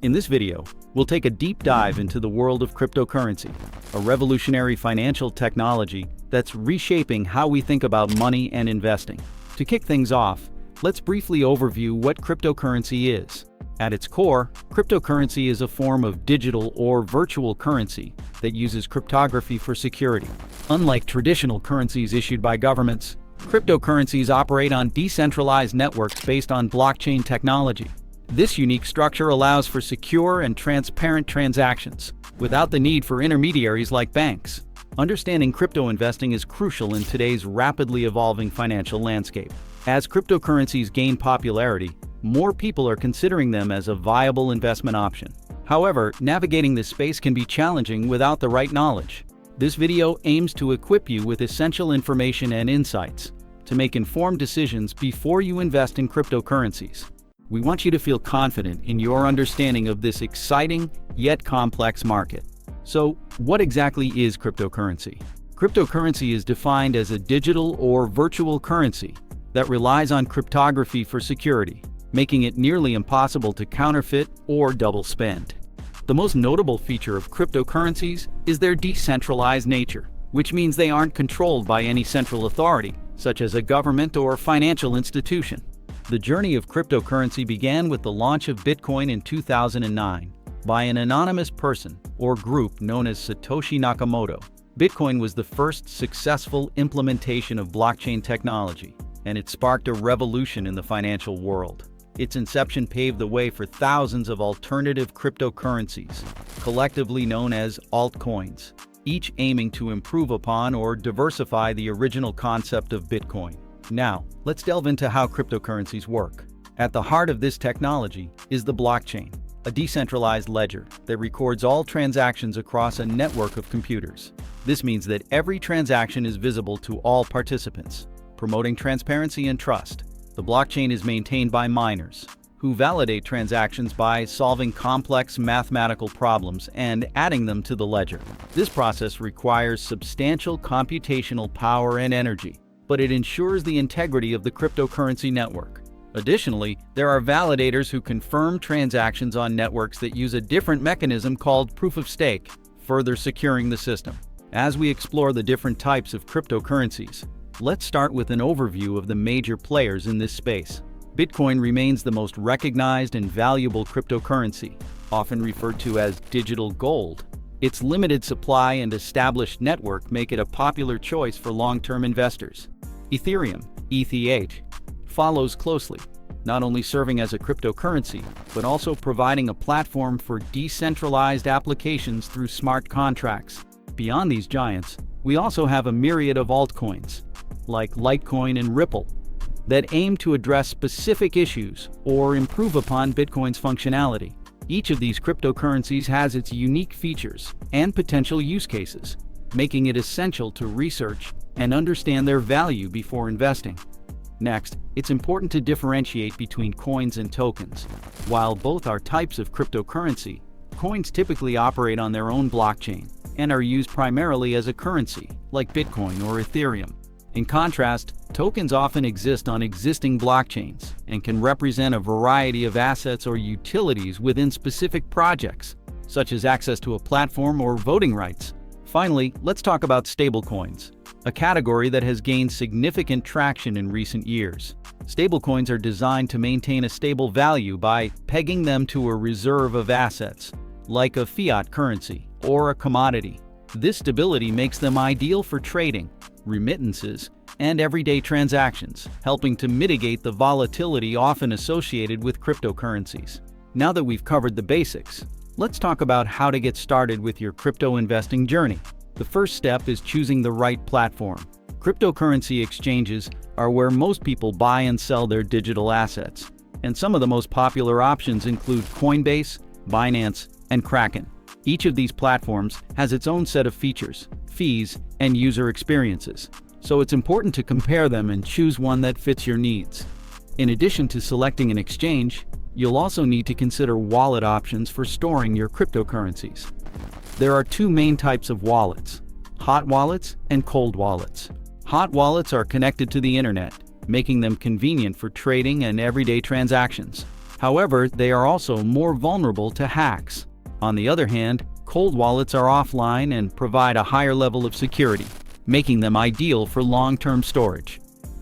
In this video, we'll take a deep dive into the world of cryptocurrency, a revolutionary financial technology that's reshaping how we think about money and investing. To kick things off, let's briefly overview what cryptocurrency is. At its core, cryptocurrency is a form of digital or virtual currency that uses cryptography for security. Unlike traditional currencies issued by governments, cryptocurrencies operate on decentralized networks based on blockchain technology. This unique structure allows for secure and transparent transactions, without the need for intermediaries like banks. Understanding crypto investing is crucial in today's rapidly evolving financial landscape. As cryptocurrencies gain popularity, more people are considering them as a viable investment option. However, navigating this space can be challenging without the right knowledge. This video aims to equip you with essential information and insights to make informed decisions before you invest in cryptocurrencies. We want you to feel confident in your understanding of this exciting yet complex market. So, what exactly is cryptocurrency? Cryptocurrency is defined as a digital or virtual currency that relies on cryptography for security, making it nearly impossible to counterfeit or double spend. The most notable feature of cryptocurrencies is their decentralized nature, which means they aren't controlled by any central authority, such as a government or financial institution. The journey of cryptocurrency began with the launch of Bitcoin in 2009 by an anonymous person or group known as Satoshi Nakamoto. Bitcoin was the first successful implementation of blockchain technology, and it sparked a revolution in the financial world. Its inception paved the way for thousands of alternative cryptocurrencies, collectively known as altcoins, each aiming to improve upon or diversify the original concept of Bitcoin. Now, let's delve into how cryptocurrencies work. At the heart of this technology is the blockchain, a decentralized ledger that records all transactions across a network of computers. This means that every transaction is visible to all participants, promoting transparency and trust. The blockchain is maintained by miners, who validate transactions by solving complex mathematical problems and adding them to the ledger. This process requires substantial computational power and energy, but it ensures the integrity of the cryptocurrency network. Additionally, there are validators who confirm transactions on networks that use a different mechanism called proof of stake, further securing the system. As we explore the different types of cryptocurrencies, let's start with an overview of the major players in this space. Bitcoin remains the most recognized and valuable cryptocurrency, often referred to as digital gold. Its limited supply and established network make it a popular choice for long-term investors. Ethereum, ETH, follows closely, not only serving as a cryptocurrency, but also providing a platform for decentralized applications through smart contracts. Beyond these giants, we also have a myriad of altcoins, like Litecoin and Ripple, that aim to address specific issues or improve upon Bitcoin's functionality. Each of these cryptocurrencies has its unique features and potential use cases, making it essential to research and understand their value before investing. Next, it's important to differentiate between coins and tokens. While both are types of cryptocurrency, coins typically operate on their own blockchain and are used primarily as a currency, like Bitcoin or Ethereum. In contrast, tokens often exist on existing blockchains and can represent a variety of assets or utilities within specific projects, such as access to a platform or voting rights. Finally, let's talk about stablecoins, a category that has gained significant traction in recent years. Stablecoins are designed to maintain a stable value by pegging them to a reserve of assets, like a fiat currency or a commodity. This stability makes them ideal for trading, remittances, and everyday transactions, helping to mitigate the volatility often associated with cryptocurrencies. Now that we've covered the basics, let's talk about how to get started with your crypto investing journey. The first step is choosing the right platform. Cryptocurrency exchanges are where most people buy and sell their digital assets, and some of the most popular options include Coinbase, Binance, and Kraken. Each of these platforms has its own set of features, fees, and user experiences, so it's important to compare them and choose one that fits your needs. In addition to selecting an exchange, you'll also need to consider wallet options for storing your cryptocurrencies. There are two main types of wallets: hot wallets and cold wallets. Hot wallets are connected to the internet, making them convenient for trading and everyday transactions. However, they are also more vulnerable to hacks. On the other hand, cold wallets are offline and provide a higher level of security, making them ideal for long-term storage.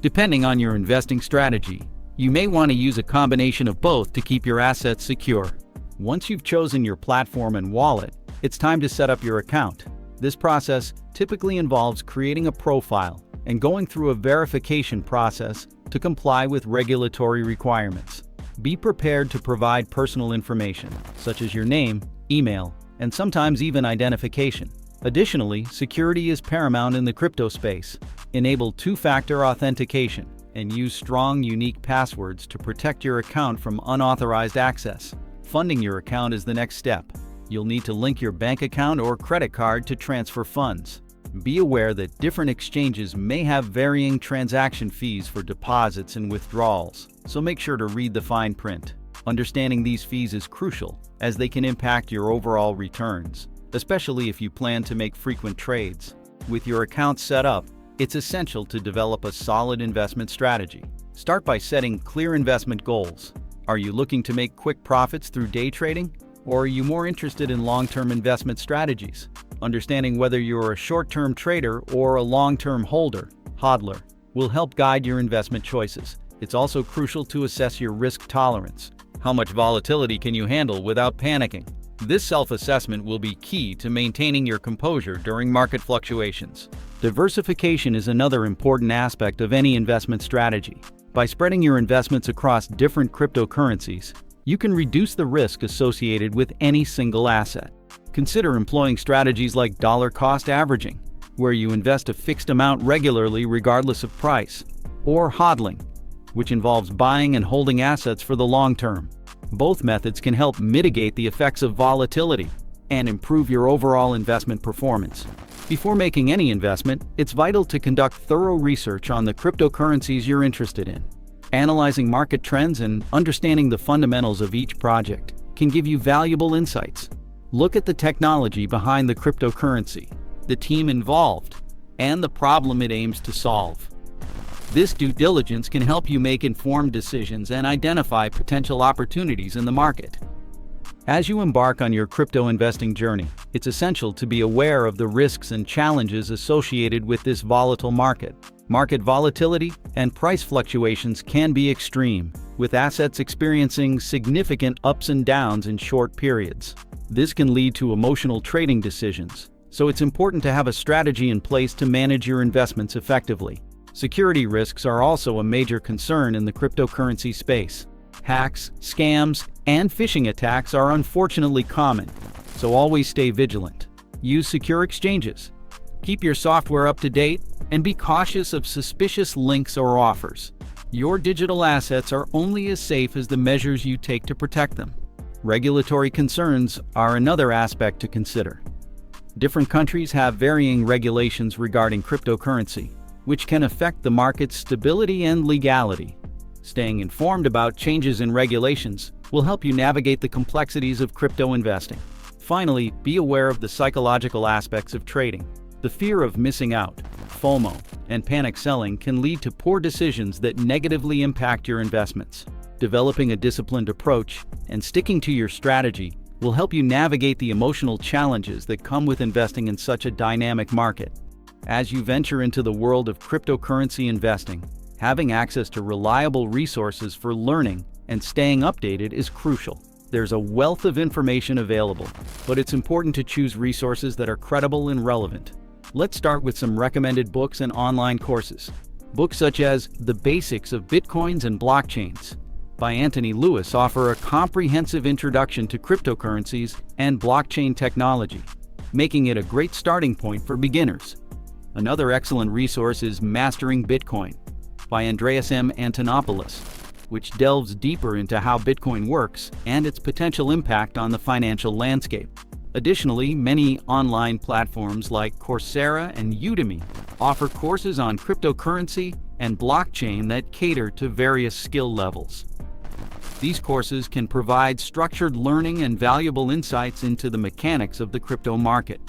Depending on your investing strategy, you may want to use a combination of both to keep your assets secure. Once you've chosen your platform and wallet, it's time to set up your account. This process typically involves creating a profile and going through a verification process to comply with regulatory requirements. Be prepared to provide personal information, such as your name, email, and sometimes even identification. Additionally, security is paramount in the crypto space. Enable two-factor authentication and use strong, unique passwords to protect your account from unauthorized access. Funding your account is the next step. You'll need to link your bank account or credit card to transfer funds. Be aware that different exchanges may have varying transaction fees for deposits and withdrawals, so make sure to read the fine print. Understanding these fees is crucial, as they can impact your overall returns, especially if you plan to make frequent trades. With your account set up, it's essential to develop a solid investment strategy. Start by setting clear investment goals. Are you looking to make quick profits through day trading? Or are you more interested in long-term investment strategies? Understanding whether you're a short-term trader or a long-term hodler, will help guide your investment choices. It's also crucial to assess your risk tolerance. How much volatility can you handle without panicking? This self-assessment will be key to maintaining your composure during market fluctuations. Diversification is another important aspect of any investment strategy. By spreading your investments across different cryptocurrencies, you can reduce the risk associated with any single asset. Consider employing strategies like dollar-cost averaging, where you invest a fixed amount regularly regardless of price, or hodling, which involves buying and holding assets for the long term. Both methods can help mitigate the effects of volatility and improve your overall investment performance. Before making any investment, it's vital to conduct thorough research on the cryptocurrencies you're interested in. Analyzing market trends and understanding the fundamentals of each project can give you valuable insights. Look at the technology behind the cryptocurrency, the team involved, and the problem it aims to solve. This due diligence can help you make informed decisions and identify potential opportunities in the market. As you embark on your crypto investing journey, it's essential to be aware of the risks and challenges associated with this volatile market. Market volatility and price fluctuations can be extreme, with assets experiencing significant ups and downs in short periods. This can lead to emotional trading decisions, so it's important to have a strategy in place to manage your investments effectively. Security risks are also a major concern in the cryptocurrency space. Hacks, scams, and phishing attacks are unfortunately common, so always stay vigilant. Use secure exchanges. Keep your software up to date and be cautious of suspicious links or offers. Your digital assets are only as safe as the measures you take to protect them. Regulatory concerns are another aspect to consider. Different countries have varying regulations regarding cryptocurrency, which can affect the market's stability and legality. Staying informed about changes in regulations will help you navigate the complexities of crypto investing. Finally, be aware of the psychological aspects of trading. The fear of missing out, FOMO, and panic selling can lead to poor decisions that negatively impact your investments. Developing a disciplined approach and sticking to your strategy will help you navigate the emotional challenges that come with investing in such a dynamic market. As you venture into the world of cryptocurrency investing, having access to reliable resources for learning and staying updated is crucial. There's a wealth of information available, but it's important to choose resources that are credible and relevant. Let's start with some recommended books and online courses. Books such as The Basics of Bitcoins and Blockchains by Anthony Lewis offer a comprehensive introduction to cryptocurrencies and blockchain technology, making it a great starting point for beginners. Another excellent resource is Mastering Bitcoin by Andreas M. Antonopoulos, which delves deeper into how Bitcoin works and its potential impact on the financial landscape. Additionally, many online platforms like Coursera and Udemy offer courses on cryptocurrency and blockchain that cater to various skill levels. These courses can provide structured learning and valuable insights into the mechanics of the crypto market.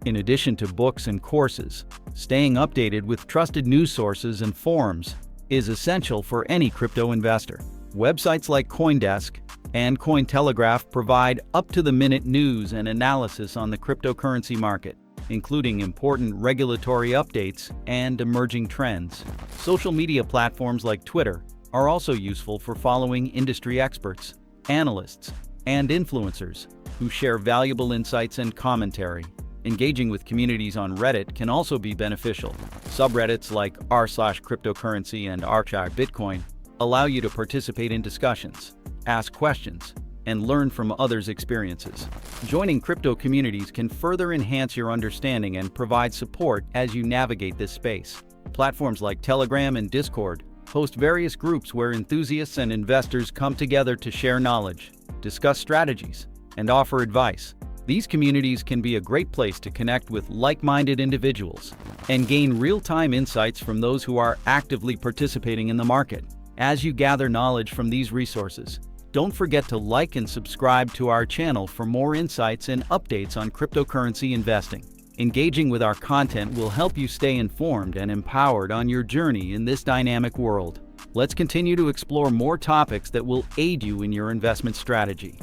In addition to books and courses, staying updated with trusted news sources and forums is essential for any crypto investor. Websites like CoinDesk and Cointelegraph provide up-to-the-minute news and analysis on the cryptocurrency market, including important regulatory updates and emerging trends. Social media platforms like Twitter are also useful for following industry experts, analysts, and influencers who share valuable insights and commentary. Engaging with communities on Reddit can also be beneficial. Subreddits like r/cryptocurrency and r/bitcoin allow you to participate in discussions, ask questions, and learn from others' experiences. Joining crypto communities can further enhance your understanding and provide support as you navigate this space. Platforms like Telegram and Discord host various groups where enthusiasts and investors come together to share knowledge, discuss strategies, and offer advice. These communities can be a great place to connect with like-minded individuals and gain real-time insights from those who are actively participating in the market. As you gather knowledge from these resources, don't forget to like and subscribe to our channel for more insights and updates on cryptocurrency investing. Engaging with our content will help you stay informed and empowered on your journey in this dynamic world. Let's continue to explore more topics that will aid you in your investment strategy.